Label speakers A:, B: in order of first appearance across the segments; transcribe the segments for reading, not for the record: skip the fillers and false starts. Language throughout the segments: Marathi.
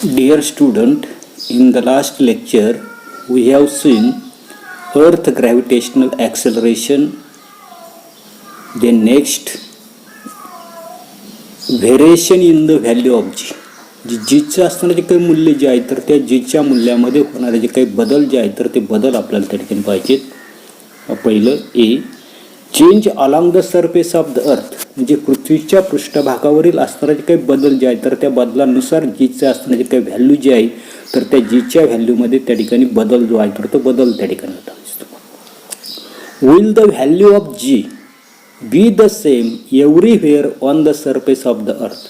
A: Dear student, in the last lecture we have seen earth gravitational acceleration, then next variation in the value of g. जीचं असणारे जे काही मूल्य जे आहे तर त्या जीच्या मूल्यामध्ये होणारे जे काही बदल जे आहे तर ते बदल आपल्याला त्या ठिकाणी पाहिजेत. पहिलं A, change along the surface of the earth, म्हणजे पृथ्वीच्या पृष्ठभागावरील असणारे जे काही बदल जे आहे तर त्या बदलानुसार जीचं असणारे जे काही व्हॅल्यू जे आहे तर त्या जीच्या व्हॅल्यूमध्ये त्या ठिकाणी बदल जो आहे तर तो बदल त्या ठिकाणी होता. Will the value of G be the same everywhere on the surface of the earth,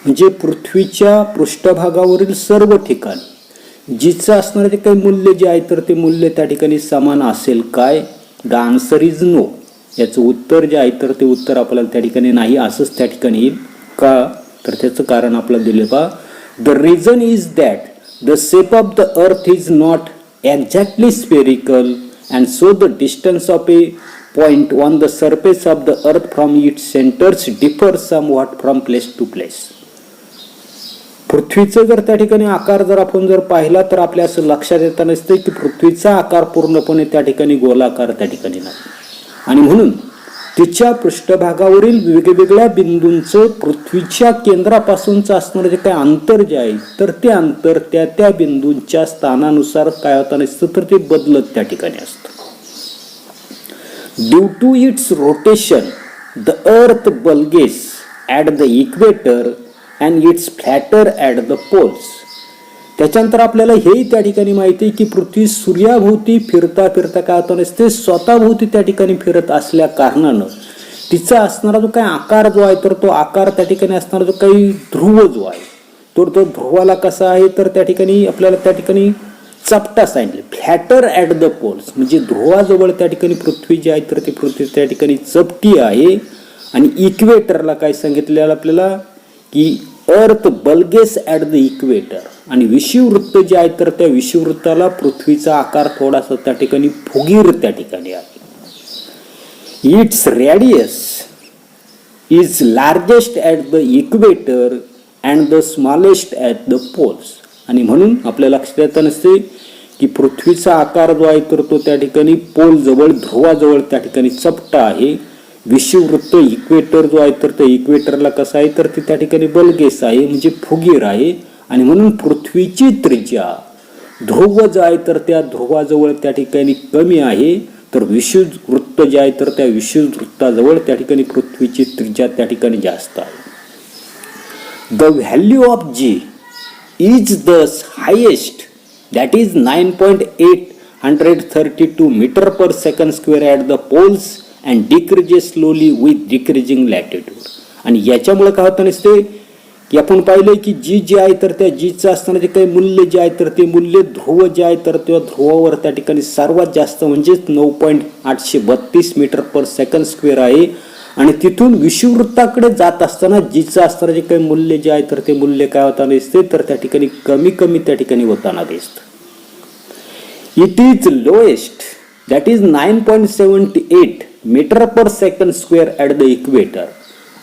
A: म्हणजे पृथ्वीच्या पृष्ठभागावरील सर्व ठिकाणी जीचं असणारे जे काही मूल्य जे आहे तर ते मूल्य त्या ठिकाणी समान असेल काय? The answer is no. याचं उत्तर जे आहे तर ते उत्तर आपल्याला त्या ठिकाणी नाही असंच त्या ठिकाणी येईल. का? तर त्याचं कारण आपल्याला दिले पहा. The reason is that the shape of the earth is not exactly spherical and so the distance of A point on the surface of the earth from its centers differ somewhat from place to place. पृथ्वीचं जर त्या ठिकाणी आकार जर आपण जर पाहिला तर आपल्या असं लक्षात येत नसते की पृथ्वीचा आकार पूर्णपणे त्या ठिकाणी गोलाकार त्या ठिकाणी नाही, आणि म्हणून तिच्या पृष्ठभागावरील वेगवेगळ्या बिंदूंचं पृथ्वीच्या केंद्रापासूनचं असणारं जे काही अंतर जे आहे तर ते अंतर त्या त्या बिंदूंच्या स्थानानुसार काय होता नसतं तर ते बदलत त्या ठिकाणी असतं. Due to its rotation, the earth bulges at the equator and it's flatter at the poles. त्याच्यानंतर आपल्याला हेही त्या ठिकाणी माहिती आहे की पृथ्वी सूर्याभोवती फिरता फिरता काय होतं नसते स्वतःभोवती त्या ठिकाणी फिरत असल्या कारणानं तिचा असणारा जो काही आकार जो आहे तर तो आकार त्या ठिकाणी असणारा जो काही ध्रुव जो आहे तो ध्रुवाला कसा आहे तर त्या ठिकाणी आपल्याला त्या ठिकाणी चपटा सांगितले. फ्लॅटर ॲट द पोल्स, म्हणजे ध्रुवाजवळ त्या ठिकाणी पृथ्वी जी आहे तर ती पृथ्वी त्या ठिकाणी चपटी आहे. आणि इक्वेटरला काय सांगितलेलं आपल्याला की अर्थ बल्गेस ॲट द इक्वेटर, आणि विषुववृत्त जे आहे तर त्या विषुववृत्ताला पृथ्वीचा आकार थोडासा त्या ठिकाणी फुगीर त्या ठिकाणी आहे. Its radius is largest at the equator and the smallest at the poles, आणि म्हणून आपल्या लक्षात येत नसते की पृथ्वीचा आकार जो आहे तर तो त्या ठिकाणी पोल जवळ ध्रुवाजवळ त्या ठिकाणी चपटा आहे. विषुववृत्त इक्वेटर जो आहे तर त्या इक्वेटरला कसा आहे तर ते त्या ठिकाणी बल्गेस आहे, म्हणजे फुगीर आहे, आणि म्हणून पृथ्वीची त्रिज्या ध्रुव जो आहे तर त्या ध्रुवाजवळ त्या ठिकाणी कमी आहे, तर विषुववृत्त जे आहे तर त्या विषुववृत्ताजवळ त्या ठिकाणी पृथ्वीची त्रिज्या त्या ठिकाणी जास्त आहे. The value of G is thus highest, that is 9.832 meter per second square at the poles and decreases slowly with decreasing latitude. आणि याच्यामुळे काय होतं नसते की आपण पाहिलंय की जी जे आहे तर त्या जीचं असताना जे काही मूल्य जे आहे तर ते मूल्य ध्रुव जे आहे तर त्या ध्रुवावर त्या ठिकाणी सर्वात जास्त म्हणजेच 9.832 मीटर पर सेकंड स्क्वेअर आहे, आणि तिथून विषुववृत्ताकडे जात असताना जीचं असणारं जे काही मूल्य जे आहे तर ते मूल्य काय होताना दिसते तर त्या ठिकाणी कमी कमी त्या ठिकाणी होताना दिसतं. It is lowest, that is 9.78 metre per second square at the equator,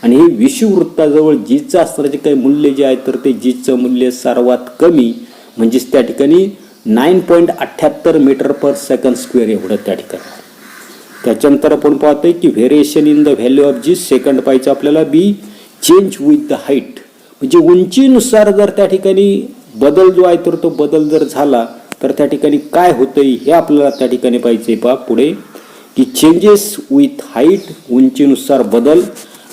A: आणि हे विषुववृत्ताजवळ जीचं असणारं जे काही मूल्य जे आहे तर ते जीचं मूल्य सर्वात कमी म्हणजेच त्या ठिकाणी 9.78 मीटर पर सेकंड स्क्वेअर एवढं त्या ठिकाणी. त्याच्यानंतर आपण पाहतोय की variation in the value of G, second पाहिजे आपल्याला B, change with the height, म्हणजे उंचीनुसार जर त्या ठिकाणी बदल जो आहे तर तो बदल जर झाला तर त्या ठिकाणी काय होतंय हे आपल्याला त्या ठिकाणी पाहिजे पहा पुढे की चेंजेस विथ हाईट, उंचीनुसार बदल.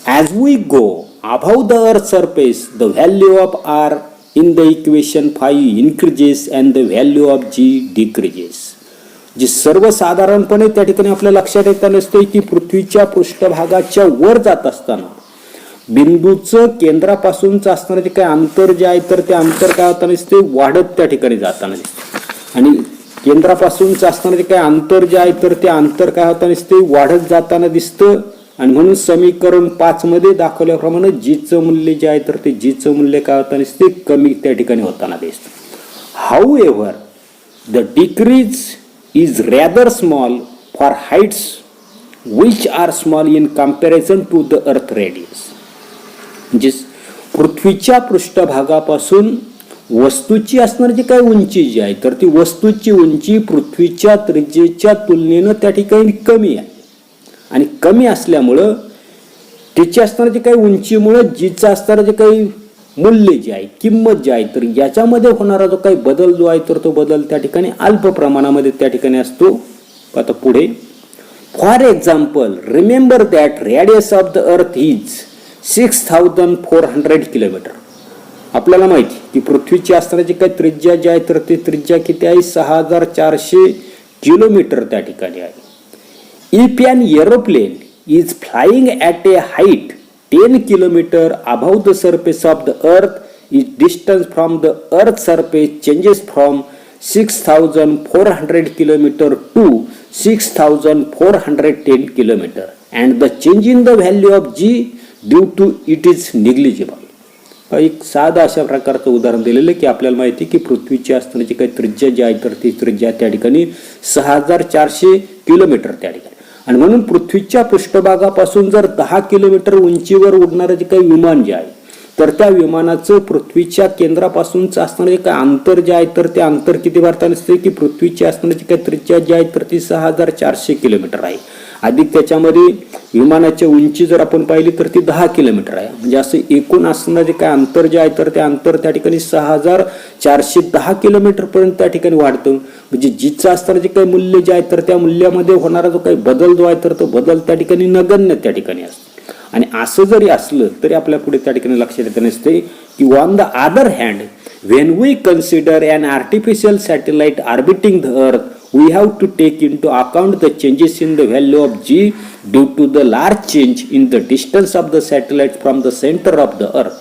A: As we go above the earth surface the value of R in the equation 5 increases and the value of G decreases. G सर्वसाधारणपणे त्या ठिकाणी आपल्या लक्षात येत नसते की पृथ्वीच्या पृष्ठभागाच्या वर जात असताना बिंदूचं केंद्रापासूनच असणारं जे काही अंतर जे आहे तर ते अंतर काय होताना दिसते वाढत त्या ठिकाणी जाताना दिसते, आणि केंद्रापासूनच असणारं जे काही अंतर जे आहे तर ते अंतर काय होताना दिसते वाढत जाताना दिसतं, आणि म्हणून समीकरण 5 मध्ये दाखवल्याप्रमाणे जीचं मूल्य जे आहे तर ते जीचं मूल्य काय होताना दिसते कमी त्या ठिकाणी होताना दिसतं. हाऊएव्हर द डिक्रीज is rather small for heights which are small in comparison to the earth radius. म्हणजे पृथ्वीच्या पृष्ठभागापासून वस्तूची असणार जी काय उंची जी आहे तर ती वस्तूची उंची पृथ्वीच्या त्रिज्येच्या तुलनेनं त्या ठिकाणी कमी आहे आणि कमी असल्यामुळं तिची असणारी जी काही उंचीमुळं जीचं असणारं जे काही मूल्य जे आहे किंमत जी आहे तर याच्यामध्ये होणारा जो काही बदल जो आहे तर तो बदल त्या ठिकाणी अल्प प्रमाणामध्ये त्या ठिकाणी असतो. आता पुढे for example remember that radius of the earth is 6400 kilometre. आपल्याला माहिती की पृथ्वीची असणारी जी काही त्रिज्या जी आहे तर ती त्रिज्या किती आहे 6400 किलोमीटर त्या ठिकाणी आहे. If an aeroplane is flying at a height 10 kilometer above the surface of the earth, its distance from the earth's surface changes from 6400 kilometer to 6410 kilometer and the change in the value of g due to it is negligible. एक साधा अशा प्रकारचं उदाहरण दिलेलं की आपल्याला माहिती की पृथ्वीची असणारी काही त्रिज्या जी आहे तर ती त्रिज्या त्या ठिकाणी 6400 किलोमीटर त्या ठिकाणी आणि म्हणून पृथ्वीच्या पृष्ठभागापासून जर 10 किलोमीटर उंचीवर उडणारं जे काही विमान जे आहे तर त्या विमानाचं पृथ्वीच्या केंद्रापासूनच असणारं जे काही अंतर जे आहे तर ते अंतर किती भारताने असते की पृथ्वीची असणारी काही त्रिज्या जी आहे तर ती 6400 किलोमीटर आहे अधिक त्याच्यामध्ये विमानाची उंची जर आपण पाहिली तर ती 10 किलोमीटर आहे म्हणजे असं एकूण असणारे काय अंतर जे आहे तर ते अंतर त्या ठिकाणी 6410 किलोमीटर पर्यंत त्या ठिकाणी वाढतं. म्हणजे जीचं असणारं जे काही मूल्य जे आहे तर त्या मूल्यामध्ये होणारा जो काही बदल जो आहे तर तो बदल त्या ठिकाणी नगण्य त्या ठिकाणी असतो. आणि असं जरी असलं तरी आपल्या पुढे त्या ठिकाणी लक्षात येत नसते की on the other hand when we consider an artificial satellite orbiting the earth we have to take into account the changes in the value of g due to the large change in the distance of the satellite from the center of the earth.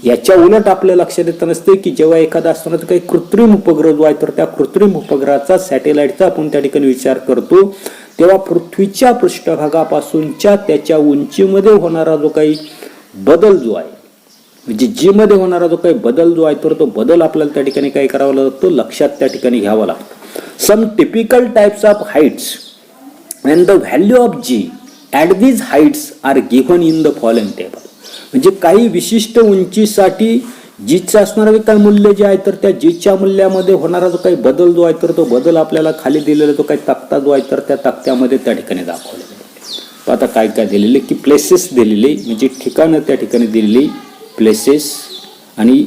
A: याच्या उलट आपल्या लक्षात येत नसते की जेव्हा एखादा असणारा काही कृत्रिम उपग्रह जो आहे तर त्या कृत्रिम उपग्रहाचा सॅटेलाइटचा आपण त्या ठिकाणी विचार करतो तेव्हा पृथ्वीच्या पृष्ठभागापासूनच्या त्याच्या उंचीमध्ये होणारा जो काही बदल जो आहे म्हणजे जी मध्ये होणारा जो काही बदल जो आहे तर तो बदल आपल्याला त्या ठिकाणी काय करावा लागतो लक्षात त्या ठिकाणी घ्यावा लागतो. Some typical types of heights and the value of g at these heights are given in the following table. म्हणजे काही विशिष्ट उंचीसाठी जीचं असणारं काय मूल्य जे आहे तर त्या जीच्या मूल्यामध्ये होणारा जो काही बदल जो आहे तर तो बदल आपल्याला खाली दिलेला जो काही तक्ता जो आहे तर त्या तक्त्यामध्ये त्या ठिकाणी दाखवलेला आहे. आता काय काय दिलेले की प्लेसेस दिलेले म्हणजे ठिकाणं त्या ठिकाणी दिलेली प्लेसेस आणि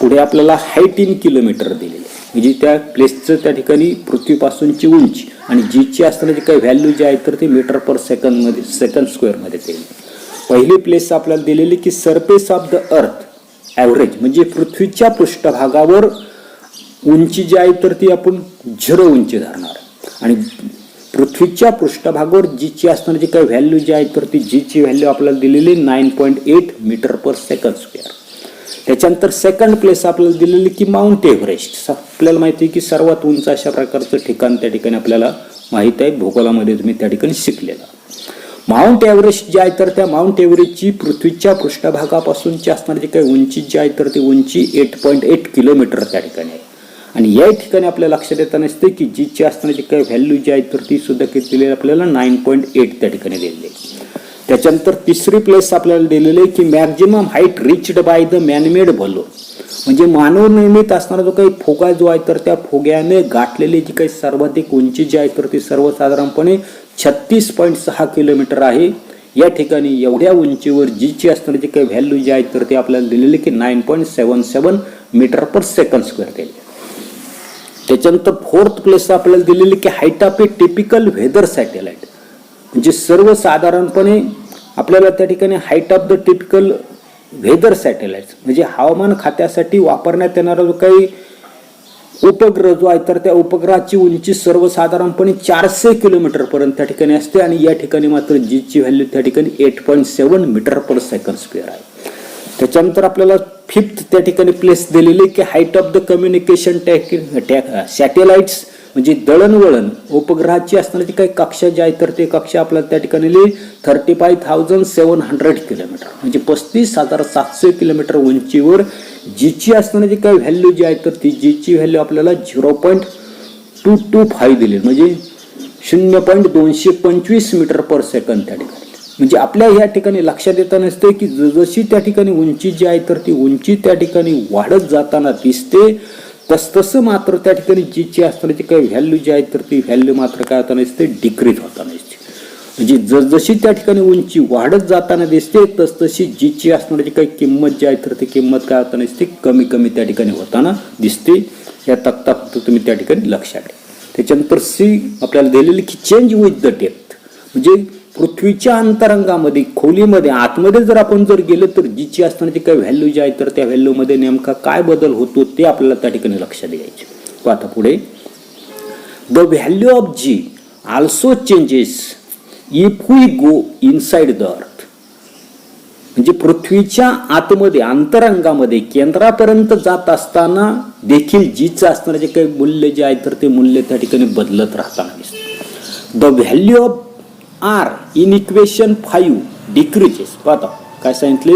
A: पुढे आपल्याला हाईट इन किलोमीटर दिलेली म्हणजे त्या प्लेसचं त्या ठिकाणी पृथ्वीपासूनची उंची आणि जीची असणारी काही व्हॅल्यू जी आहे तर ती मीटर पर सेकंदमध्ये सेकंड स्क्वेअरमध्ये दिली. पहिली प्लेस आपल्याला दिलेली की सरफेस ऑफ द अर्थ ॲव्हरेज म्हणजे पृथ्वीच्या पृष्ठभागावर उंची जी आहे तर ती आपण 0 उंची धरणार आणि पृथ्वीच्या पृष्ठभागावर जीची असणारी जी काही व्हॅल्यू जी आहे तर ती जीची व्हॅल्यू आपल्याला दिलेली 9.8 मीटर पर सेकंड स्क्वेअर. त्याच्यानंतर सेकंड प्लेस आपल्याला दिलेली की माउंट एव्हरेस्ट. आपल्याला माहिती आहे की सर्वात उंच अशा प्रकारचं ठिकाण त्या ठिकाणी आपल्याला माहित आहे भूगोलामध्ये तुम्ही त्या ठिकाणी शिकलेला. माउंट एव्हरेस्ट जे आहे तर त्या माउंट एव्हरेस्टची पृथ्वीच्या पृष्ठभागापासूनची असणारी जी काही उंची जी आहे तर ती उंची 8.8 किलोमीटर त्या ठिकाणी आहे आणि या ठिकाणी आपल्या लक्षात येत नसते की जीची असणारी जी काही व्हॅल्यू जी आहे तर ती सुद्धा किती दिलेली आपल्याला 9.8 त्या ठिकाणी दिलेली आहे. त्याच्यानंतर तिसरी प्लेस आपल्याला दिलेली आहे की maximum height reached by the manmade balloon म्हणजे मानवनिर्मित असणारा जो काही फुगा जो आहे तर त्या फुग्याने गाठलेली जी काही सर्वाधिक उंची जी आहे तर ती सर्वसाधारणपणे 36.6 किलोमीटर आहे. या ठिकाणी एवढ्या उंचीवर जीची असणारी जी काही व्हॅल्यू जी आहे तर ती आपल्याला दिलेली की 9.77 मीटर पर सेकंड स्क्वेअर दिली. त्याच्यानंतर फोर्थ प्लेस आपल्याला दिलेली की height of a typical weather satellite म्हणजे सर्वसाधारणपणे आपल्याला त्या ठिकाणी height of the typical weather satellite म्हणजे हवामान खात्यासाठी वापरण्यात येणारा जो काही उपग्रह जो आहे तर त्या उपग्रहाची उंची सर्वसाधारणपणे 400 किलोमीटर पर्यंत त्या ठिकाणी असते आणि या ठिकाणी मात्र जीची व्हॅल्यू त्या ठिकाणी 8.7 मीटर पर सेकंड स्क्वेअर आहे. त्याच्यानंतर आपल्याला फिफ्थ त्या ठिकाणी प्लेस दिलेली की height of the communication satellites म्हणजे दळणवळण उपग्रहाची असणारी काही कक्षा जी आहे तर ते कक्षा आपल्याला त्या ठिकाणी 35,700 किलोमीटर म्हणजे 35,700 किलोमीटर उंचीवर जीची असणारी काही व्हॅल्यू जी आहे तर ती जीची व्हॅल्यू आपल्याला 0.225 दिली म्हणजे 0.225 मीटर पर सेकंद त्या ठिकाणी. म्हणजे आपल्या या ठिकाणी लक्षात येताना असते की जशी त्या ठिकाणी उंची जी आहे तर ती उंची त्या ठिकाणी वाढत जाताना दिसते, तसतसं मात्र त्या ठिकाणी जीची असणारी काही व्हॅल्यू जी आहे तर ती व्हॅल्यू मात्र काय होताना दिसते, डिक्रीज होताना दिसते. म्हणजे जसजशी त्या ठिकाणी उंची वाढत जाताना दिसते तसतशी जीची असणारी काही किंमत जी आहे तर ती किंमत काय होताना दिसते, कमी कमी त्या ठिकाणी होताना दिसते. या तक्ता फक्त तुम्ही त्या ठिकाणी लक्षात ठेवा. त्याच्यानंतर सी आपल्याला दिलेली की चेंज विथ द डेप्थ, म्हणजे पृथ्वीच्या अंतरंगामध्ये खोलीमध्ये आतमध्ये जर आपण जर गेलो तर जीची असणारी काही व्हॅल्यू जी आहे तर त्या व्हॅल्यूमध्ये नेमका काय बदल होतो ते आपल्याला त्या ठिकाणी लक्षात द्यायचे. आता पुढे the value of G also changes if we go inside the earth, म्हणजे पृथ्वीच्या आतमध्ये अंतरंगामध्ये केंद्रापर्यंत जात असताना देखील जीचं असणारे जे काही मूल्य जे आहे तर ते मूल्य त्या ठिकाणी बदलत राहताना दिसतं. The value of R in equation 5 decreases. पाहता काय सांगितले,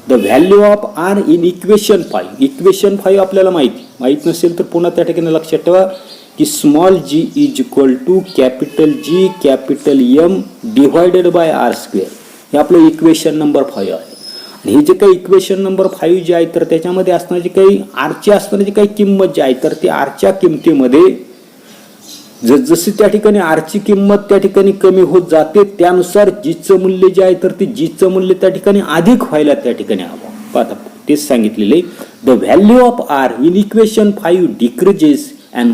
A: the value of R in equation 5. Equation 5 आपल्याला माहित नसेल तर पुन्हा त्या ठिकाणी लक्षात ठेवा की small G is equal to capital G capital M divided by R square. हे आपलं इक्वेशन नंबर 5 आहे. आणि हे जे काही इक्वेशन नंबर 5 जे आहे तर त्याच्यामध्ये असणारी काही आरची असणारी काही किंमत जी आहे तर ती आरच्या किमतीमध्ये जसजशी त्या ठिकाणी आरची किंमत त्या ठिकाणी कमी होत जाते त्यानुसार जीचं मूल्य जे आहे तर ते जीचं मूल्य त्या ठिकाणी अधिक व्हायला त्या ठिकाणी हवं. पाहता तेच सांगितलेले, the value of R in equation 5 decreases and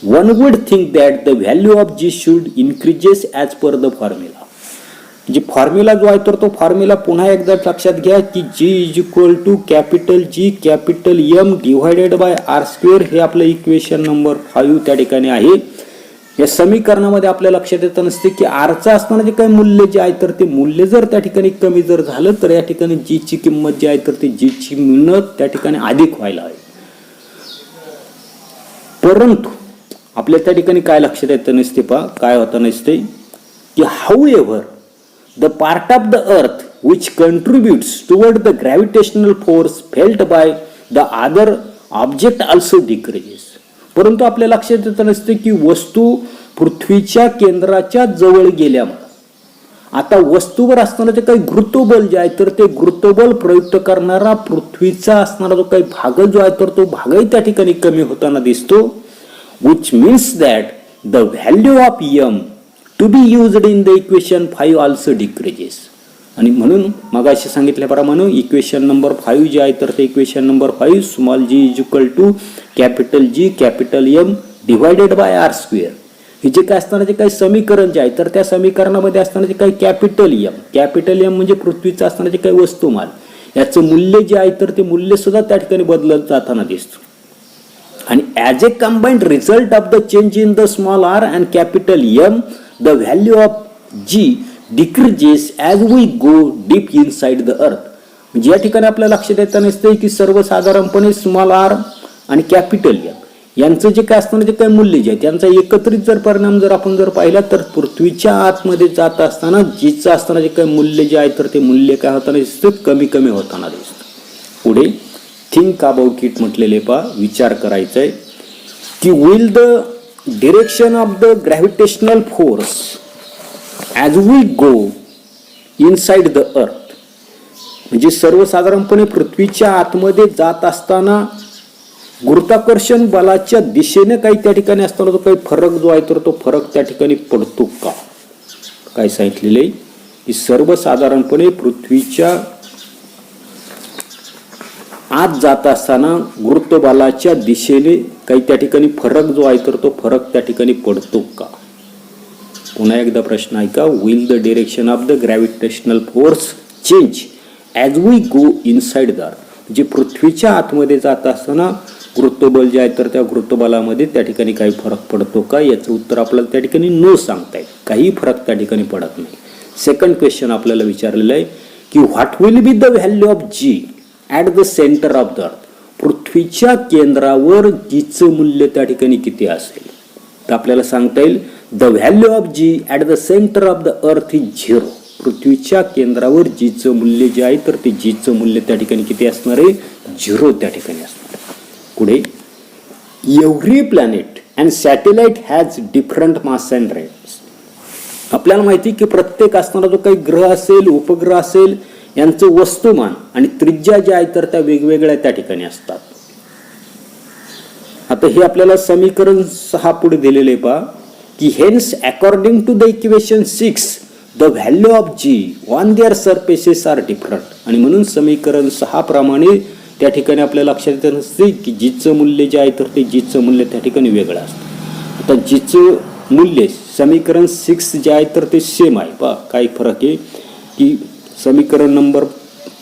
A: one would think that the value of G should increases as per the formula. म्हणजे फॉर्म्युला जो आहे तर तो फॉर्म्युला पुन्हा एकदा लक्षात घ्या की g is equal to capital G capital M divided by R square. हे आपलं इक्वेशन नंबर 5 त्या ठिकाणी आहे. या समीकरणामध्ये आपल्या लक्षात येतं नसते की आरचं असणारं जे काही मूल्य जे आहे तर ते मूल्य जर त्या ठिकाणी कमी जर झालं तर या ठिकाणी जीची किंमत जी आहे तर ती जीची मिळणं त्या ठिकाणी अधिक व्हायला हवी. परंतु आपल्या त्या ठिकाणी काय लक्षात येतं नसते काय होतं नसते की however the part of the earth which contributes toward the gravitational force felt by the other object also decreases. परंतु आपल्या लक्षात येतं नसते की वस्तू पृथ्वीच्या केंद्राच्या जवळ गेल्यामुळे आता वस्तूवर असणारं जे काही गुरुत्वबल जे आहे तर ते गुरुत्वबल प्रयुक्त करणारा पृथ्वीचा असणारा जो काही भाग जो आहे तर तो भागही त्या ठिकाणी कमी होताना दिसतो. which means that the value of m to be used in the equation 5 also decreases. आणि म्हणून मगाशी सांगितल्याप्रमाणे इक्वेशन नंबर 5 जे आहे तर ते equation number 5 small G is equal to capital G capital M divided by R square. हे जे काय असणारे जे काही समीकरण जे आहे तर त्या समीकरणामध्ये असणारे जे काही कॅपिटल एम म्हणजे पृथ्वीचा असणारे जे काही वस्तुमान याचं मूल्य जे आहे तर ते मूल्य सुद्धा त्या ठिकाणी बदलत जाताना दिसतं. आणि as a combined result of the change in the small R and capital M the value of G decreases as we go deep inside the earth. म्हणजे या ठिकाणी आपल्याला लक्षात येतं नसते की सर्वसाधारणपणे स्मॉल आर आणि कॅपिटल एम यांचं जे काय असणारं जे काही मूल्य जे आहे त्यांचा एकत्रित जर परिणाम जर आपण जर पाहिला तर पृथ्वीच्या आतमध्ये जात असताना जीचं असताना जे काही मूल्य जे आहे तर ते मूल्य काय होताना दिसतं, कमी कमी होताना दिसतं. पुढे थिंक अबाउट इट म्हटलेले विचार करायचा आहे की will the direction of the gravitational force as we go inside the earth. म्हणजे सर्वसाधारणपणे पृथ्वीच्या आतमध्ये जात असताना गुरुत्वाकर्षण बलाच्या दिशेने काही त्या ठिकाणी असताना तो काही फरक जो आहे तर तो फरक त्या ठिकाणी पडतो का. काय सांगितलेले की सर्वसाधारणपणे पृथ्वीच्या आत जात असताना गुरुत्वबलाच्या दिशेने काही त्या ठिकाणी फरक जो आहे तर तो फरक त्या ठिकाणी पडतो का. पुन्हा एकदा प्रश्न ऐका, will the direction of the gravitational force change as we go inside the earth. म्हणजे पृथ्वीच्या आतमध्ये जात असताना गुरुत्वबल जे आहे तर त्या गुरुत्वबलामध्ये त्या ठिकाणी काही फरक पडतो का. याचं उत्तर आपल्याला त्या ठिकाणी नो सांगताय, काही फरक त्या ठिकाणी पडत नाही. सेकंड क्वेश्चन आपल्याला विचारलेलं आहे की what will be the value of G at the centre of the earth. पृथ्वीच्या केंद्रावर जीचं मूल्य त्या ठिकाणी किती असेल. तर आपल्याला सांगता येईल the value of G at the centre of the earth is 0. पृथ्वीच्या केंद्रावर जीचं मूल्य जे आहे तर ते जीचं मूल्य त्या ठिकाणी किती असणार आहे, 0 त्या ठिकाणी असणार आहे. पुढे every planet and satellite has different mass and radius. आपल्याला माहिती की प्रत्येक असणारा जो काही ग्रह असेल, उपग्रह असेल, यांचं वस्तुमान आणि त्रिज्या ज्या आहेत तर त्या वेगवेगळ्या त्या ठिकाणी असतात. आता हे आपल्याला समीकरण 6 पुढे दिलेले पहा की hence according to the equation 6 the value of G on their surfaces are different. आणि म्हणून समीकरण 6 प्रमाणे त्या ठिकाणी आपल्या लक्षात येत नसते की जीचं मूल्य जे आहे तर ते जीचं मूल्य त्या ठिकाणी वेगळं असतं. आता जीचं मूल्य समीकरण 6 जे आहे तर ते सेम आहे. पहा काही फरक आहे की समीकरण नंबर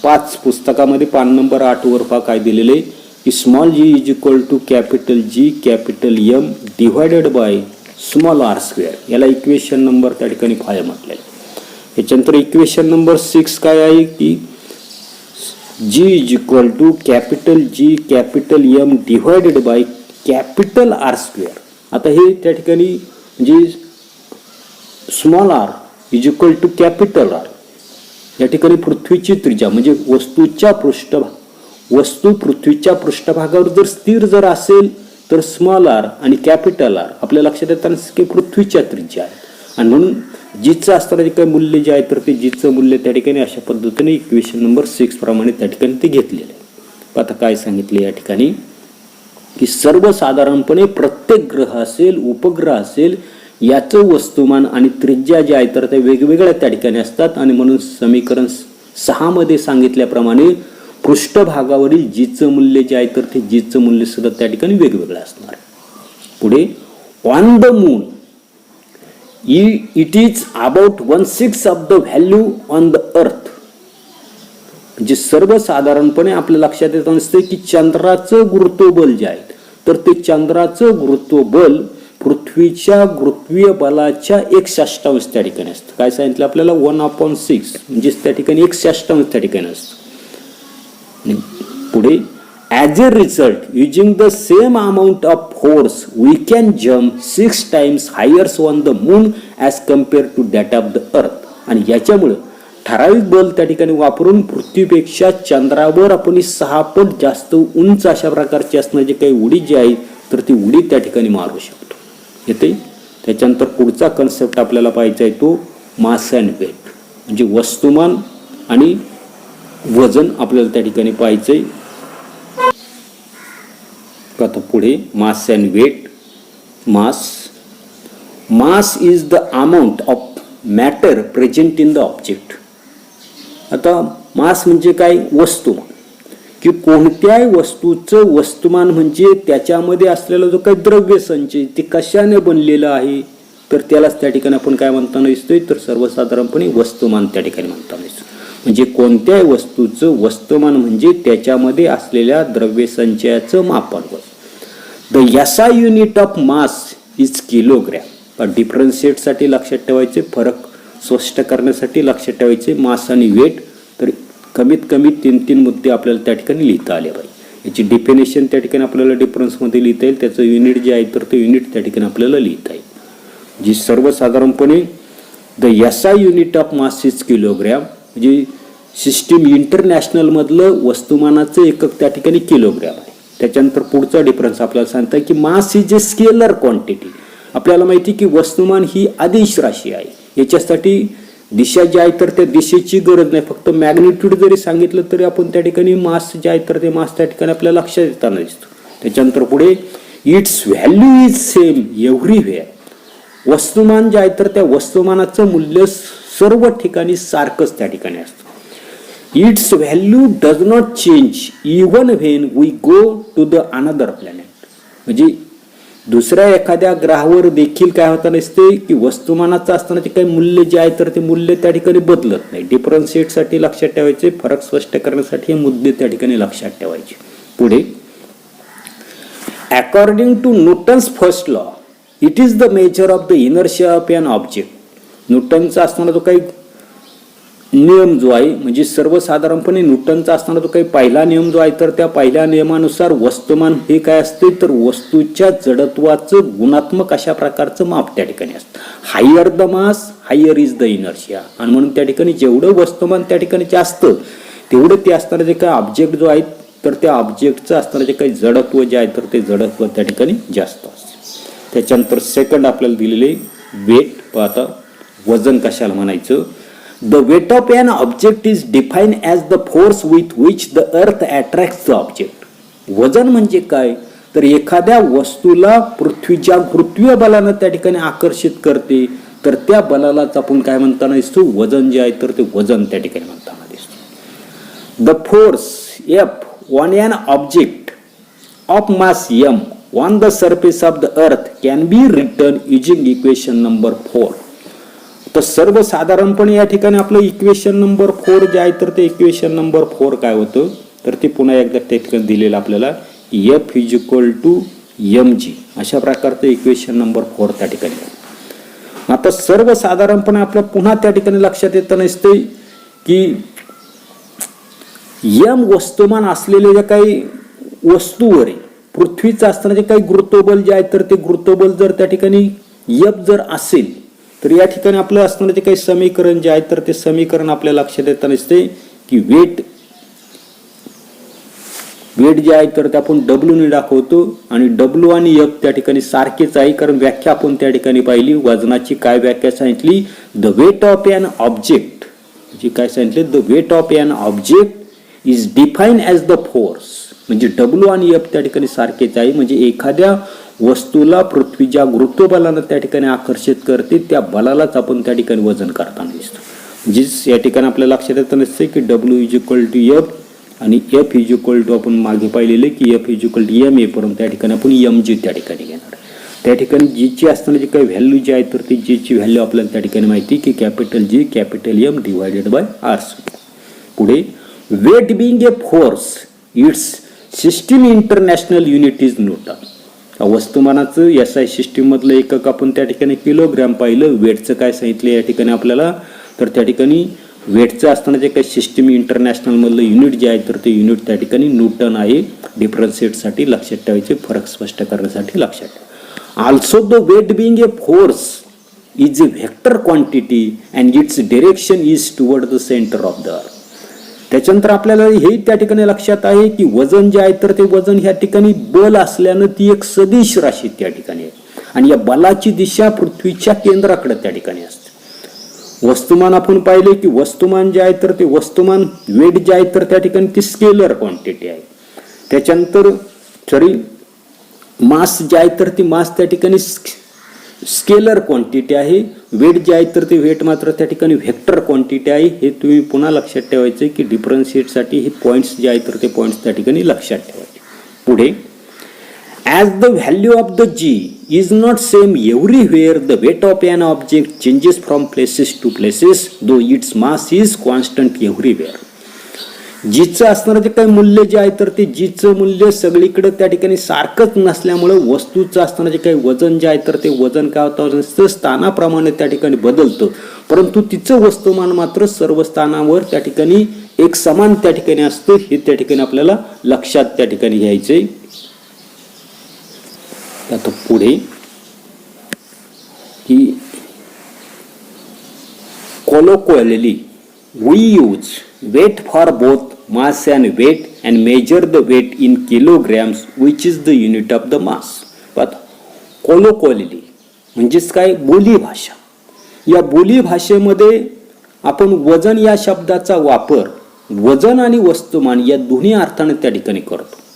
A: 5 पुस्तकामध्ये पान नंबर 8 वर पहा काय दिलेले आहे की small G is equal to capital G capital M divided by small R square. याला इक्वेशन नंबर त्या ठिकाणी 5 म्हटलेलं आहे. याच्यानंतर इक्वेशन नंबर 6 काय आहे की g is equal to capital G capital M divided by capital R square. आता हे त्या ठिकाणी म्हणजे small r is equal to capital R. या ठिकाणी पृथ्वीची त्रिज्या म्हणजे वस्तू पृथ्वीच्या पृष्ठभागावर जर स्थिर जर असेल तर स्मॉल आर आणि कॅपिटल आर आपल्या लक्षात येताना की पृथ्वीच्या त्रिज्या आहे. आणि म्हणून जीचं असताना जे काही मूल्य जे आहे तर ते जीचं मूल्य त्या ठिकाणी अशा पद्धतीने इक्वेशन नंबर 6 प्रमाणे त्या ठिकाणी ते घेतलेलं आहे. आता काय सांगितले या ठिकाणी की सर्वसाधारणपणे प्रत्येक ग्रह असेल, उपग्रह असेल, याचं वस्तुमान आणि त्रिज्या जे आहे तर ते वेगवेगळ्या त्या ठिकाणी असतात. आणि म्हणून समीकरण 6 मध्ये सांगितल्याप्रमाणे पृष्ठभागावरील जीचं मूल्य जे आहे तर ते जीचं मूल्य सुद्धा त्या ठिकाणी वेगवेगळं असणार. पुढे on the moon it is about 1/6 of the value on the earth. म्हणजे सर्वसाधारणपणे आपल्या लक्षात येत असते की चंद्राचं गुरुत्वबल जे आहे तर ते चंद्राचं गुरुत्वबल पृथ्वीच्या गुरुत्वीय बलाच्या 1/6 त्या ठिकाणी असतं. काय सांगितलं आपल्याला 1/6 म्हणजे त्या ठिकाणी 1/6 त्या ठिकाणी असतं. पुढे as a result using the same amount of force we can jump 6 times higher on the moon as compare to that of the earth. आणि याच्यामुळं ठराविक बल त्या ठिकाणी वापरून पृथ्वीपेक्षा चंद्रावर आपण 6 पट जास्त उंच अशा प्रकारची असणारी काही उडी जी आहे तर ती उडी त्या ठिकाणी मारू शकतो. येते त्याच्यानंतर पुढचा कन्सेप्ट आपल्याला पाहायचा आहे तो मास अँड वेट म्हणजे वस्तुमान आणि वजन आपल्याला त्या ठिकाणी पाहायचंय. आता पुढे mass and weight. Mass is the amount of matter present in the object. आता मास म्हणजे काय? वस्तुमान की कोणत्याही वस्तूचं वस्तुमान म्हणजे त्याच्यामध्ये असलेला जो काही द्रव्य संचय ते कशाने बनलेला आहे तर त्यालाच त्या ठिकाणी आपण काय म्हणताना दिसतोय तर सर्वसाधारणपणे वस्तुमान त्या ठिकाणी म्हणताना दिसतो. म्हणजे कोणत्याही वस्तूचं वस्तुमान म्हणजे त्याच्यामध्ये असलेल्या द्रव्य संचयाचं मापन होय. The SI unit of mass is kilogram. डिफरन्शिएटसाठी लक्षात ठेवायचे, फरक स्पष्ट करण्यासाठी लक्षात ठेवायचे मास आणि वेट. तर कमीत कमी 3 मुद्दे आपल्याला त्या ठिकाणी लिहिता आले पाहिजे. याची डिफिनेशन त्या ठिकाणी आपल्याला डिफरन्समध्ये लिहिता येईल. त्याचं युनिट जे आहे तर ते युनिट त्या ठिकाणी आपल्याला लिहिता येईल. जी सर्वसाधारणपणे the SI unit of mass is kilogram म्हणजे सिस्टीम इंटरनॅशनल मधलं वस्तुमानाचं एकक त्या ठिकाणी किलोग्रॅम आहे. त्याच्यानंतर पुढचा डिफरन्स आपल्याला सांगता की mass is a scalar quantity. आपल्याला माहिती की वस्तुमान ही आदेश राशी आहे. याच्यासाठी दिशा जी आहे तर त्या दिशेची गरज नाही, फक्त मॅग्निट्यूड जरी सांगितलं तरी आपण त्या ठिकाणी मास जे आहे तर ते मास त्या ठिकाणी आपल्याला लक्षात येताना दिसतो. त्याच्यानंतर पुढे it's value is same everywhere. वस्तुमान जे आहे तर त्या वस्तुमानाचं मूल्य सर्व ठिकाणी सारखंच त्या ठिकाणी असतं. Its value does not change even when we go to the another planet. म्हणजे दुसऱ्या एखाद्या ग्रहावर देखील काय होता नसते की वस्तुमानाचं असताना जे काही मूल्य जे आहे तर ते मूल्य त्या ठिकाणी बदलत नाही. डिफरन्शिएटसाठी लक्षात ठेवायचे, फरक स्पष्ट करण्यासाठी हे मुद्दे त्या ठिकाणी लक्षात ठेवायचे. पुढे according to Newton's first law it is the measure of the inertia of an object. न्यूटनचा असताना जो काही नियम जो आहे म्हणजे सर्वसाधारणपणे न्यूटनचा असताना जो काही पहिला नियम जो आहे तर त्या पहिल्या नियमानुसार वस्तुमान हे काय असते तर वस्तूच्या जडत्वाचं गुणात्मक अशा प्रकारचं माप त्या ठिकाणी असतं. Higher the mass higher is the inertia. आणि म्हणून त्या ठिकाणी जेवढं वस्तुमान त्या ठिकाणी जास्त तेवढं ते असणारं जे काही ऑब्जेक्ट जो आहे तर त्या ऑब्जेक्टचं असणारं जे काही जडत्व जे आहे तर ते जडत्व त्या ठिकाणी जास्त असते. त्याच्यानंतर सेकंड आपल्याला दिलेले वेट. पाहता वजन कशाला म्हणायचं? The weight of an object is define as the force with which the earth attracts the object. वजन म्हणजे काय? तर एखाद्या वस्तूला पृथ्वी बलानं त्या ठिकाणी आकर्षित करते, तर त्या बलालाच आपण काय म्हणताना दिसतो? वजन जे आहे तर ते वजन त्या ठिकाणी म्हणताना दिसतो. The force F on an object of mass M on the surface of the earth can be written using equation number 4. तर सर्वसाधारणपणे या ठिकाणी आपलं इक्वेशन नंबर 4 जे आहे तर ते इक्वेशन नंबर 4 काय होतं? तर ते पुन्हा एकदा त्या ठिकाणी दिलेलं आपल्याला F = mg अशा प्रकारचं इक्वेशन नंबर 4 त्या ठिकाणी. आता सर्वसाधारणपणे आपल्या पुन्हा त्या ठिकाणी लक्षात येतं नसते की यम वस्तुमान असलेल्या ज्या काही वस्तूवर आहे, पृथ्वीचं असताना जे काही गुरुत्वबल जे आहे तर ते गुरुत्वबल जर त्या ठिकाणी यप जर असेल तर या ठिकाणी आपलं असणारं जे काही समीकरण जे आहे तर ते समीकरण आपल्या लक्षात येतं नसते की वेट जे आहे तर ते आपण W ने दाखवतो आणि W आणि F त्या ठिकाणी सारखेच आहे, कारण व्याख्या आपण त्या ठिकाणी पाहिली. वजनाची काय व्याख्या सांगितली? The weight of an object, जी काय सांगितले? The weight of an object is define as the force, म्हणजे W आणि F त्या ठिकाणी सारखेच आहे. म्हणजे एखाद्या वस्तूला पृथ्वी ज्या गुरुत्वबलानं त्या ठिकाणी आकर्षित करते त्या बलालाच आपण त्या ठिकाणी वजन करताना दिसतो. म्हणजेच या ठिकाणी आपल्या लक्षात येतं नसते की W = F आणि F आपण मागे पाहिलेले की F ma, परंतु त्या ठिकाणी आपण mg त्या ठिकाणी घेणार. त्या ठिकाणी जीची असताना जी काही व्हॅल्यू जी आहे तर ती जीची व्हॅल्यू आपल्याला त्या ठिकाणी माहिती की G M / R. पुढे weight being a force its system international unit is newton. वस्तुमानाचं SI सिस्टीम मधलं एकक आपण त्या ठिकाणी किलोग्रॅम पाहिलं. वेटचं काय सांगितलं या ठिकाणी आपल्याला? तर त्या ठिकाणी वेटचं असताना जे काही सिस्टीम इंटरनॅशनल मधलं युनिट जे आहे तर ते युनिट त्या ठिकाणी न्यूटन आहे. डिफरन्शिएटसाठी लक्षात ठेवायचे, फरक स्पष्ट करण्यासाठी लक्षात ठेवा. Also the weight being a force is a vector quantity and its direction is toward the centre of the earth. त्याच्यानंतर आपल्याला हे त्या ठिकाणी लक्षात आहे की वजन जे आहे तर ते वजन ह्या ठिकाणी बल असल्यानं ती एक सदिश राशी त्या ठिकाणी आहे आणि या बलाची दिशा पृथ्वीच्या केंद्राकडे त्या ठिकाणी असते. वस्तुमान आपण पाहिले की वस्तुमान जे आहे तर ते वस्तुमान वेट जे आहे तर त्या ठिकाणी ती स्केलर क्वांटिटी आहे. त्याच्यानंतर मास जे आहे तर ती मास त्या ठिकाणी स्केलर क्वांटिटी आहे. वेट जे आहे तर ते वेट मात्र त्या ठिकाणी व्हेक्टर क्वांटिटी आहे. हे तुम्ही पुन्हा लक्षात ठेवायचं की डिफरन्शिएटसाठी हे पॉईंट्स जे आहे तर ते पॉईंट्स त्या ठिकाणी लक्षात ठेवायचे. पुढे as the value of the G is not same everywhere, the weight of an object changes from places to places, though its mass is constant everywhere. जीचं असणारं जे काही मूल्य जे आहे तर ते जीचं मूल्य सगळीकडे त्या ठिकाणी सारखंच नसल्यामुळे वस्तूचं असणारं जे काही वजन जे आहे तर ते वजन काय होतं? स्थानाप्रमाणे त्या ठिकाणी बदलतं, परंतु तिचं वस्तुमान मात्र सर्व स्थानावर त्या ठिकाणी एक समान त्या ठिकाणी असतं. हे त्या ठिकाणी आपल्याला लक्षात त्या ठिकाणी घ्यायचंय. आता पुढे की colloquially we use weight for both mass and weight and measure the weight in kilograms which is the unit of the mass. आता colloquially म्हणजेच काय? बोली भाषा. या बोली भाषेमध्ये आपण वजन या शब्दाचा वापर वजन आणि वस्तुमान या दोन्ही अर्थाने त्या ठिकाणी करतो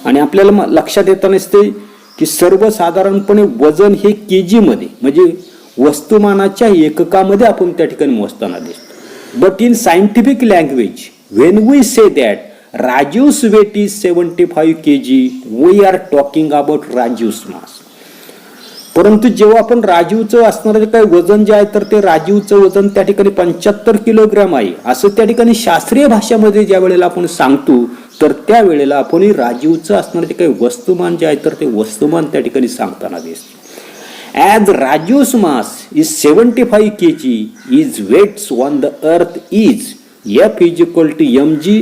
A: आणि आपल्याला लक्षात येतं नसते की सर्वसाधारणपणे वजन हे केजी मध्ये म्हणजे वस्तुमानाच्या एककामध्ये आपण त्या ठिकाणी मोजताना दिसतो. But in scientific language when we say that Rajeev's weight is 75 kg we are talking about Rajeev's mass. परंतु जेव्हा आपण राजीवचं असणारं जे काही वजन जे आहे तर ते राजीवचं वजन त्या ठिकाणी 75 किलोग्राम आहे असं त्या ठिकाणी शास्त्रीय भाषेमध्ये ज्या वेळेला आपण सांगतो तर त्या वेळेला आपण राजीवचं असणारं जे काही वस्तुमान जे आहे तर ते वस्तुमान त्या ठिकाणी सांगताना दिसतो. As Rajeev's mass is 75 kg is weights on the earth is F mg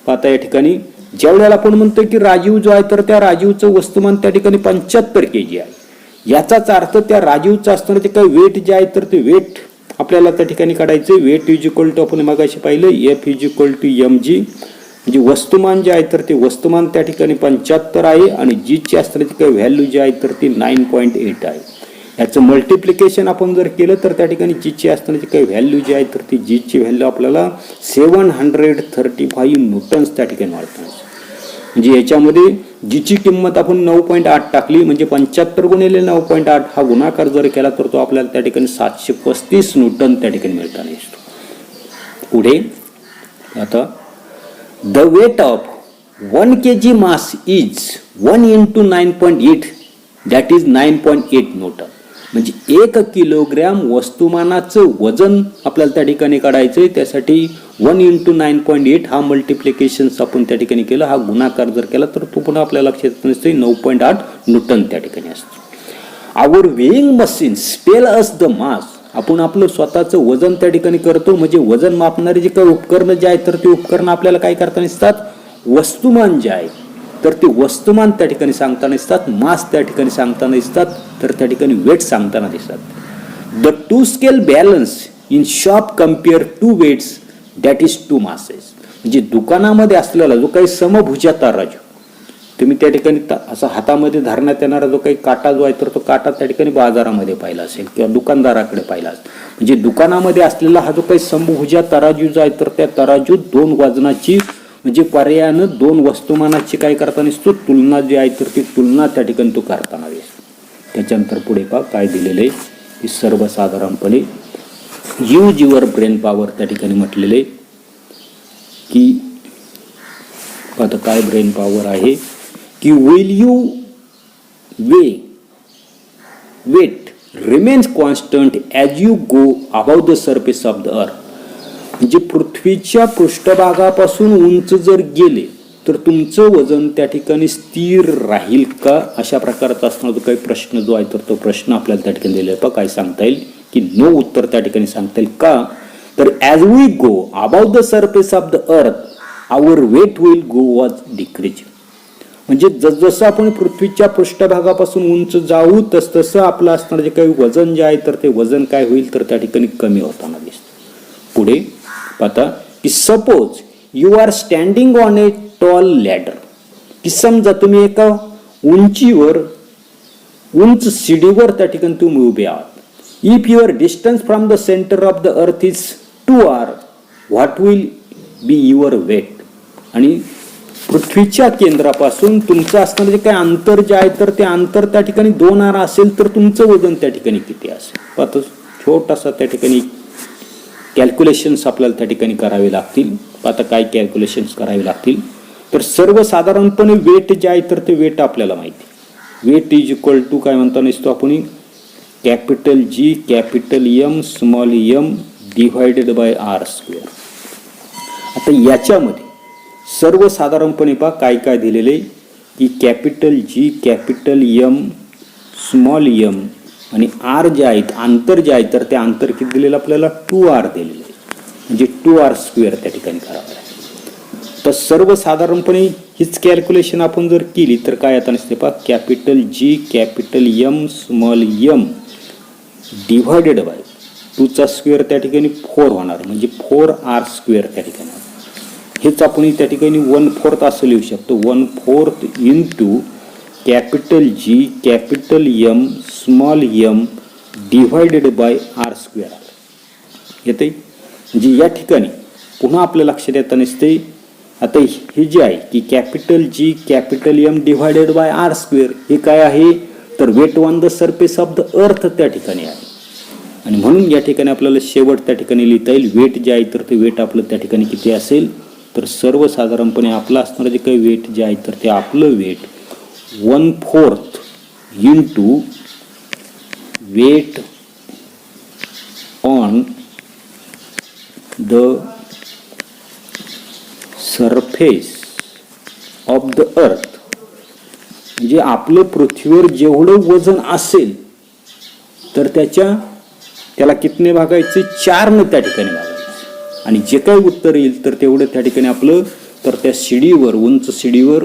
A: आता या ठिकाणी ज्या वेळेला आपण म्हणतो की राजीव जो आहे तर त्या राजीवचं वस्तुमान त्या ठिकाणी 75 kg आहे. याचाच अर्थ त्या राजीवचं असताना ते काही वेट जे आहे तर ते वेट आपल्याला त्या ठिकाणी काढायचं. वेट आपण मगाशी पाहिलं F mg म्हणजे वस्तुमान जे आहे तर ते वस्तुमान त्या ठिकाणी 75 आहे आणि जी ची असताना ती काही व्हॅल्यू जी आहे तर ती 9.8 आहे. याचं मल्टिप्लिकेशन आपण जर केलं तर त्या ठिकाणी जीची असतानाची काही व्हॅल्यू जी आहे तर ती जीची व्हॅल्यू आपल्याला 735 न्यूटन्स त्या ठिकाणी मिळतात. म्हणजे याच्यामध्ये जीची किंमत आपण 9.8 टाकली म्हणजे 75 गुणिले 9.8 हा गुणाकार जर केला तर तो आपल्याला त्या ठिकाणी 735 न्यूटन त्या ठिकाणी मिळताना दिसतो. पुढे आता the weight of 1 kg mass is 1 into 9.8 that is 9.8 newton. म्हणजे 1 किलोग्रॅम वस्तुमानाचं वजन आपल्याला त्या ठिकाणी काढायचंय. त्यासाठी 1 into 9.8 हा मल्टिप्लिकेशन आपण त्या ठिकाणी केलं. हा गुणाकार जर केला तर तो पुन्हा आपल्या लक्षात नसते 9.8 न्यूटन त्या ठिकाणी असतो. Our weighing machines tell us the mass. आपण आपलं स्वतःचं वजन त्या ठिकाणी करतो. म्हणजे वजन मापणारे जे काही उपकरणं जे आहेत तर ते उपकरणं आपल्याला काय करताना दिसतात, वस्तुमान जे आहे तर ते वस्तुमान त्या ठिकाणी सांगताना दिसतात, मास त्या ठिकाणी सांगताना दिसतात, तर त्या ठिकाणी वेट सांगताना दिसतात. The two scale balance in shop compare two weights that is two masses. म्हणजे दुकानामध्ये असलेला जो काही समभुजा तराजू तुम्ही त्या ठिकाणी असा हातामध्ये धरण्यात येणारा जो काही काटा जो आहे तर तो काटा त्या ठिकाणी बाजारामध्ये पाहिला असेल किंवा दुकानदाराकडे पाहिला असेल. म्हणजे दुकानामध्ये असलेला हा जो काही समभुजा तराजू जो आहे तर त्या तराजूत 2 वजनाची म्हणजे पर्यायानं 2 वस्तुमानाची काय करताना दिसतो, तुलना जी आहे तर ती तुलना त्या ठिकाणी तो करताना दिसतो. त्याच्यानंतर पुढे पहा काय दिलेलं आहे की सर्वसाधारणपणे यूज युअर ब्रेन पॉवर त्या ठिकाणी म्हटलेले की आता काय ब्रेन पॉवर आहे की will you weight remains constant as you go above the surface of the earth. म्हणजे पृथ्वीच्या पृष्ठभागापासून उंच जर गेले तर तुमचं वजन त्या ठिकाणी स्थिर राहील का, अशा प्रकारचा असणारा जो काही प्रश्न जो आहे तर तो प्रश्न आपल्याला त्या ठिकाणी दिलेला आहे. काय सांगता येईल की नो उत्तर त्या ठिकाणी सांगता येईल का, तर as we go above the surface of the earth our weight will go was decrease. म्हणजे जसजसं आपण पृथ्वीच्या पृष्ठभागापासून उंच जाऊ तसतसं आपलं असणारं जे काही वजन जे आहे तर ते वजन काय होईल तर त्या ठिकाणी कमी होताना दिसतं. पुढे पाहता की suppose you are standing on a tall ladder. की समजा तुम्ही एका उंचीवर उंच शिडीवर त्या ठिकाणी तुम्ही उभे आहात. If your distance from the centre of the earth is 2r what will be your weight. आणि पृथ्वीच्या केंद्रापासून तुमचं असणारं जे काही अंतर जे आहे तर ते अंतर त्या ठिकाणी 2r असेल तर तुमचं वजन त्या ठिकाणी किती असेल. पाहतो छोटासा त्या ठिकाणी कॅल्क्युलेशन्स आपल्याला त्या ठिकाणी करावे लागतील. आता काय कॅल्क्युलेशन्स करावे लागतील तर सर्वसाधारणपणे वेट जे आहे तर ते वेट आपल्याला माहिती. वेट इज इक्वल टू काय म्हणता नसतो आपण capital G capital M small m divided by r². आता याच्यामध्ये सर्वसाधारणपणे पहा काय काय दिलेले की capital G capital M small m आणि r जे आहेत अंतर जे आहे तर ते अंतर किती दिलेलं आपल्याला 2r दिलेलं आहे. म्हणजे 2r² त्या ठिकाणी करावं लागेल. तर सर्वसाधारणपणे हीच कॅल्क्युलेशन आपण जर केली तर काय आता नसते पहा capital G capital M small m divided bye 2² त्या ठिकाणी 4 होणार म्हणजे 4r² त्या ठिकाणी. हेच आपण त्या ठिकाणी 1/4 असं लिहू शकतो. 1/4 into capital G capital M small m divided by r² येते. म्हणजे या ठिकाणी पुन्हा आपल्या लक्षात येता नसते आता हे जे आहे की capital G capital M divided by r² हे काय आहे तर weight on the surface of the earth त्या ठिकाणी आहे. आणि म्हणून या ठिकाणी आपल्याला शेवट त्या ठिकाणी लिहिता येईल वेट जे आहे तर ते वेट आपलं त्या ठिकाणी किती असेल तर सर्वसाधारणपणे आपलं असणारं जे काही वेट जे आहे तर ते आपलं weight 1/4 into weight on the surface of the earth. म्हणजे आपलं पृथ्वीवर जेवढं वजन असेल तर त्याला कितने भागायचे 4 त्या ठिकाणी भागायचे. आणि जे काही उत्तर येईल तर तेवढं त्या ठिकाणी आपलं तर त्या शिडीवर उंच शिडीवर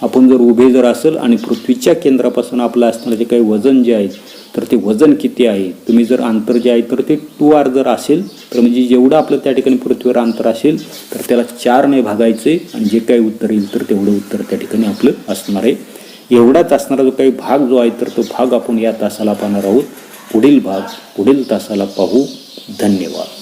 A: आपण जर उभे जर असेल आणि पृथ्वीच्या केंद्रापासून आपलं असणारं जे काही वजन जे आहे तर ते वजन किती आहे तुम्ही जर अंतर जे आहे तर ते 2r जर असेल तर म्हणजे जेवढं आपलं त्या ठिकाणी पृथ्वीवर अंतर असेल तर त्याला 4 ने भागायचे आणि जे काही उत्तर येईल तर तेवढं उत्तर त्या ठिकाणी आपलं असणार आहे. एवढाच असणारा जो काही भाग जो आहे तर तो भाग आपण या तासाला पाहणार आहोत. पुढील भाग पुढील तासाला पाहू. धन्यवाद.